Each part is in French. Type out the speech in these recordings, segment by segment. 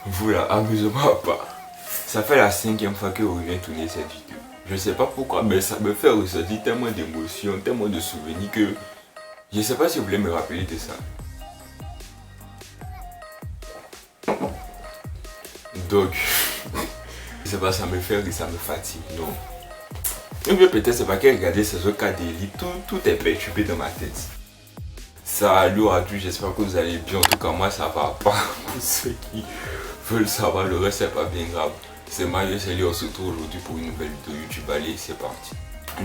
Voilà, amusez-moi pas. Ça fait la 5e fois que je reviens tourner cette vidéo. Je sais pas pourquoi, mais ça me fait ressentir tellement d'émotions, tellement de souvenirs que je sais pas si vous voulez me rappeler de ça. Donc, je sais pas, ça me fait rire, ça me fatigue, non. Ou bien peut-être c'est pas que regarder ces autres cas d'élite, tout est perturbé dans ma tête. Salut à tous, j'espère que vous allez bien. En tout cas, moi ça va pas. Pour ceux qui veulent savoir, le reste c'est pas bien grave. C'est Mario Celi, on se retrouve aujourd'hui pour une nouvelle vidéo YouTube. Allez, c'est parti.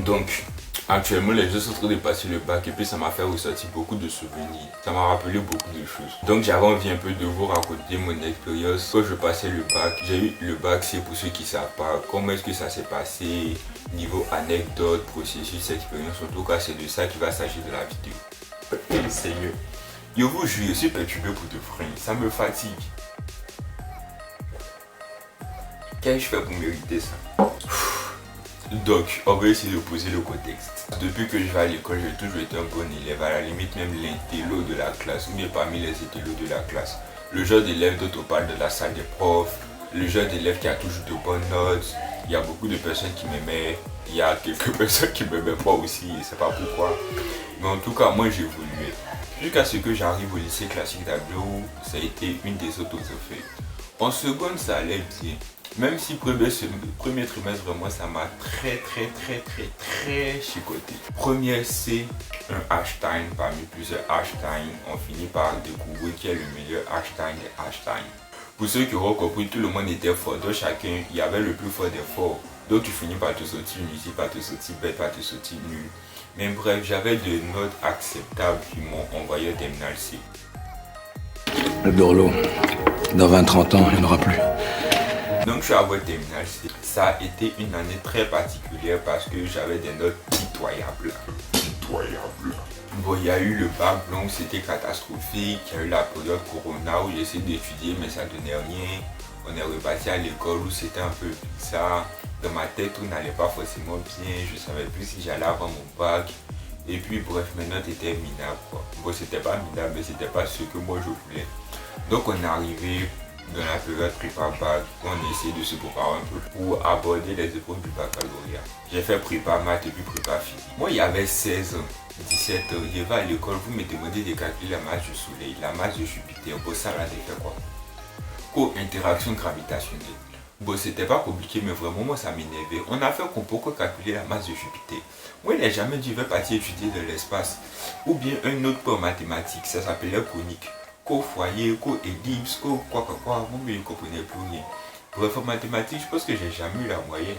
Donc, actuellement, les jeux sont en train de passer le bac et puis ça m'a fait ressortir beaucoup de souvenirs. Ça m'a rappelé beaucoup de choses. Donc, j'avais envie un peu de vous raconter mon expérience quand je passais le bac. J'ai eu le bac, c'est pour ceux qui ne savent pas comment est-ce que ça s'est passé, niveau anecdote, processus, expérience. En tout cas, c'est de ça qu'il va s'agir de la vidéo. Seigneur, je vous jure, je suis perturbé pour de vrai. Ça me fatigue. Qu'est-ce que je fais pour mériter ça? Donc, on va essayer de poser le contexte. Depuis que je vais à l'école, j'ai toujours été un bon élève, à la limite même l'intello de la classe, ou bien parmi les intellos de la classe. Le genre d'élève dont on parle de la salle des profs, le genre d'élève qui a toujours de bonnes notes. Il y a beaucoup de personnes qui m'aimaient, il y a quelques personnes qui m'aimaient pas aussi, je sais pas pourquoi. Mais en tout cas, moi j'ai évolué. Jusqu'à ce que j'arrive au lycée classique d'Abio, ça a été une des autosophées. En seconde, ça allait bien. Même si premier trimestre, vraiment, ça m'a très chicoté. Première, c'est un Einstein parmi plusieurs Einstein. On finit par découvrir qui est le meilleur Einstein des Einstein. Pour ceux qui auront compris, tout le monde était fort. Donc chacun, il y avait le plus fort des forts. Donc tu finis par te sortir inutile, par te sortir bête, par te sortir nul. Mais bref, j'avais des notes acceptables qui m'ont envoyé au terminal C. Le Dorlo, dans 20-30 ans, il n'y en aura plus. Donc je suis arrivé au terminal C. Ça a été une année très particulière parce que j'avais des notes pitoyables. Bon, il y a eu le bac blanc, c'était catastrophique. Il y a eu la période Corona où j'ai essayé d'étudier mais ça donnait rien. On est reparti à l'école où c'était un peu bizarre. Dans ma tête, tout n'allait pas forcément bien. Je savais plus si j'allais avoir mon bac. Et puis bref, mes notes étaient minables, quoi. Bon, c'était pas minable, mais c'était pas ce que moi je voulais. Donc on est arrivé dans la période prépa bac, on a essayé de se préparer un peu pour aborder les épreuves du baccalauréat. J'ai fait prépa maths et puis prépa physique. Moi, il y avait 16 ans, 17 ans, je vais à l'école, vous me demandez de calculer la masse du soleil, la masse de Jupiter. Bon, ça là, j'ai fait quoi? Co-interaction gravitationnelle. Bon, c'était pas compliqué, mais vraiment, moi, ça m'énervait. On a fait qu'on peut calculer la masse de Jupiter. Moi, il n'a jamais dit, je vais partir étudier dans l'espace. Ou bien un autre peu en mathématiques, ça s'appelait conique. Co-foyer, co-ellipse, quoi, moi, je ne comprenais plus rien. Bref, en mathématiques, je pense que j'ai jamais eu la moyenne.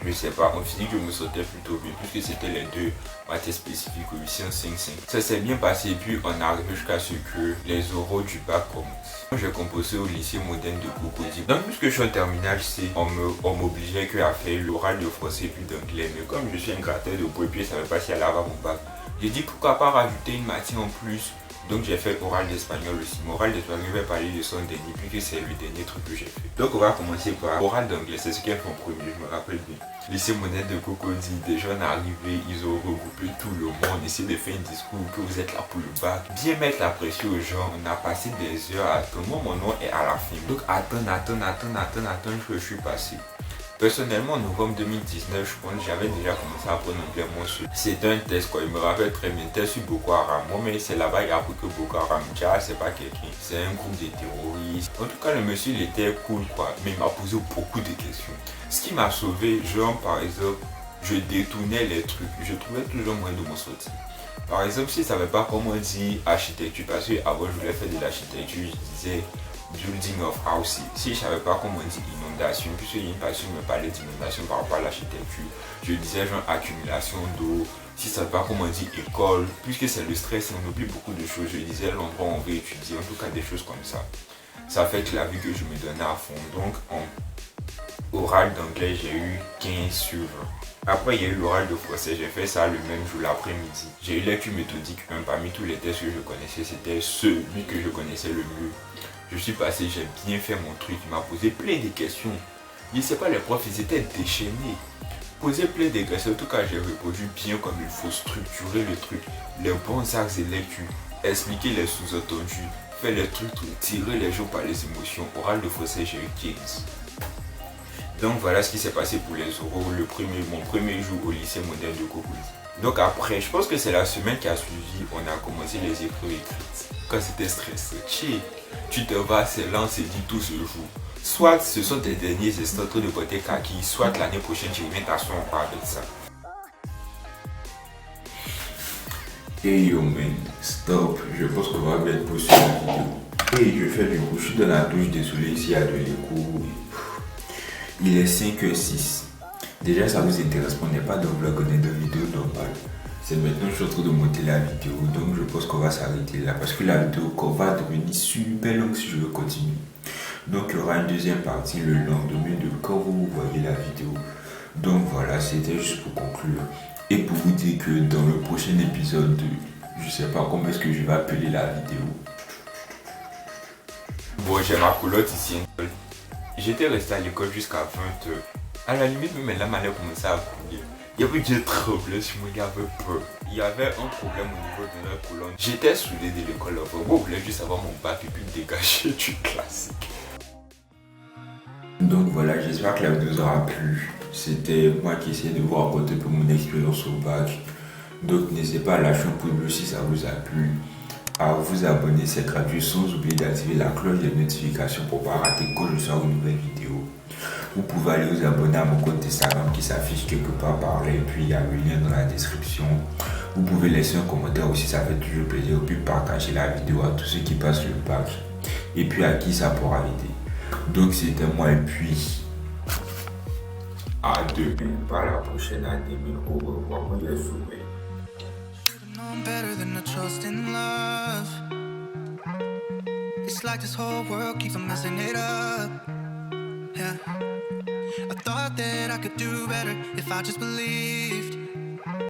Je sais pas, en physique, je me sentais plutôt bien, puisque c'était les deux matières spécifiques, 805. Ça s'est bien passé, et puis on est arrivé jusqu'à ce que les oraux du bac commencent. J'ai composé au lycée moderne de Cocody. Donc, puisque je suis en terminale C, on m'obligeait à faire l'oral de français et puis d'anglais. Mais comme je suis un gratteur de beau et puis je savais pas si elle allait avoir mon bac, j'ai dit pourquoi pas rajouter une matière en plus. Donc j'ai fait oral d'espagnol aussi. Mon oral d'espagnol, je vais parler de son dernier, puisque c'est le dernier truc que j'ai fait. Donc on va commencer par oral d'anglais, c'est ce qu'elle fait en premier, je me rappelle bien. Lycée moderne de Cocody, des jeunes arrivés, ils ont regroupé tout le monde, essayé de faire un discours que vous êtes là pour le bac. Bien mettre la pression aux gens, on a passé des heures à attendre. Moi, mon nom est à la fin. Donc attends, je suis passé. Personnellement, en novembre 2019, je pense que j'avais déjà commencé à apprendre l'anglais moi seul. C'était un test, quoi. Il me rappelle très bien, test sur Boko Haram. Moi, mais c'est là-bas, il a appris que Boko Haram, c'est pas quelqu'un, c'est un groupe de terroristes. En tout cas, le monsieur, il était cool, quoi. Mais il m'a posé beaucoup de questions. Ce qui m'a sauvé, genre, par exemple, je détournais les trucs. Je trouvais toujours moyen de m'en sortir. Par exemple, si je ne savais pas comment dire architecture, parce qu'avant, je voulais faire de l'architecture, je disais building of house. Si je ne savais pas comment dire inondation, puisque une personne me parlait d'inondation par rapport à l'architecture, je disais genre accumulation d'eau. Si je ne savais pas comment dire école, puisque c'est le stress, on oublie beaucoup de choses, je disais l'endroit où on veut étudier, en tout cas des choses comme ça. Ça fait que la vie que je me donnais à fond. Donc en oral d'anglais, j'ai eu 15 sur 20. Après, il y a eu l'oral de français, j'ai fait ça le même jour, l'après-midi. J'ai eu lecture méthodique 1, parmi tous les tests que je connaissais, c'était celui que je connaissais le mieux. Je suis passé, j'ai bien fait mon truc, il m'a posé plein de questions. Je ne sais pas, les profs, ils étaient déchaînés. Poser plein de questions, en tout cas, j'ai répondu bien comme il faut, structurer le truc, les bons axes de lecture, expliquer les sous-entendus, faire les trucs, tirer les gens par les émotions. Oral de français, j'ai eu 15. Donc voilà ce qui s'est passé pour les oraux, mon premier jour au lycée moderne de Cocody. Donc après, je pense que c'est la semaine qui a suivi, on a commencé les épreuves écrites. Quand c'était stressé, tu te vas, c'est là, on s'est dit tout ce jour. Soit ce sont tes derniers instants de porter kaki, soit l'année prochaine tu reviens t'asseoir encore avec ça. Hey yo man, stop, je pense qu'on va mettre pause sur la vidéo. Hey, je fais du coup, je suis dans la douche, désolé, ici il y a de l'écho. Il est 5h06. Déjà ça vous intéresse, on n'est pas dans le vlog, on est dans la vidéo normale. C'est maintenant que je suis en train de monter la vidéo, donc je pense qu'on va s'arrêter là. Parce que la vidéo va devenir super longue si je veux continuer. Donc il y aura une deuxième partie le lendemain de quand vous voyez la vidéo. Donc voilà, c'était juste pour conclure. Et pour vous dire que dans le prochain épisode, je sais pas comment est-ce que je vais appeler la vidéo. Bon, j'ai ma culotte ici. J'étais resté à l'école jusqu'à 20h. À la limite, même là, ma lèvre commençait à couler. Il y avait des troubles sur moi, il y avait peur. Il y avait un problème au niveau de la colonne. J'étais soudé de l'école. Moi, je voulais juste avoir mon bac et puis me dégager du classique. Donc voilà, j'espère que la vidéo vous aura plu. C'était moi qui essayais de vous raconter un peu mon expérience au bac. Donc n'hésitez pas à lâcher un pouce bleu si ça vous a plu. À vous abonner, c'est gratuit, sans oublier d'activer la cloche des notifications pour ne pas rater quand je sors une nouvelle vidéo. Vous pouvez aller vous abonner à mon compte Instagram qui s'affiche quelque part par là et puis il y a le lien dans la description. Vous pouvez laisser un commentaire aussi, ça fait toujours plaisir. Et puis partager la vidéo à tous ceux qui passent le bac et puis à qui ça pourra aider. Donc c'était moi et puis à demain, par la prochaine année, mais au revoir, moi les souhaite. Better than I trust in love. It's like this whole world keeps on messing it up. Yeah, I thought that I could do better if I just believed.